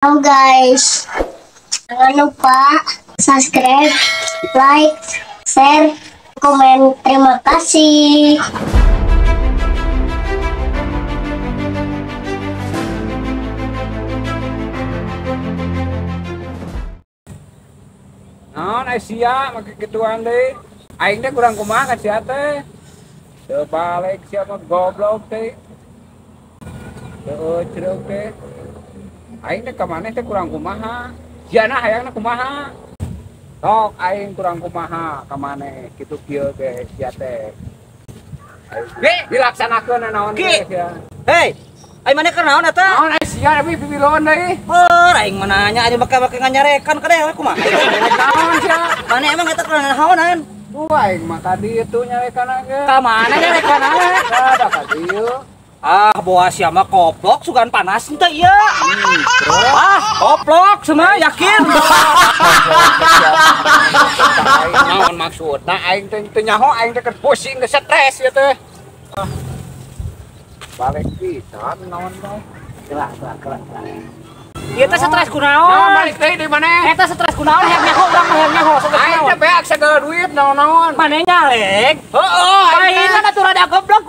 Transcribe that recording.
Halo guys, jangan lupa subscribe, like, share, komen. Terima kasih. Non Asia make gituan deui. Aing teh kurang kumaha ka sia teh. Teu balik sia mah goblok teh. Teu cereuh teh. Aing teh ka maneh teh kurang kumaha. Siana hayangna kumaha. Sok aing kurang kumaha ka maneh kitu kieu teh sia teh. Ge dilaksanakeun naon teh sia. Hei, aing maneh keur naon eta? Naon Asia tapi pibilon deui. Heuh, aing mananya aja make nganyarekan kadeh kumaha. Naon sia? Maneh emang eta keur naonan? Aing mah ka dieu nyarekan ge. Ka mana nyarekan? Ada ka dieu. Ah, boas sia mah koplok sugan panas teh ieu. Koplok semua yakin. Naon maksudna aing teh teu nyaho aing teh keur pusing geus stres ieu teh. Balik pisan naon bae. Kelah. Ieu teh stres kunaon? Naon balik deui di maneh? Eta stres kunaon hayang nyaho urang mah hayang nyaho stres Aing kunaon? teh beak segala duit naon-naon. Maneh nyalek? Heeh, Aing aing kan atuh rada goblok.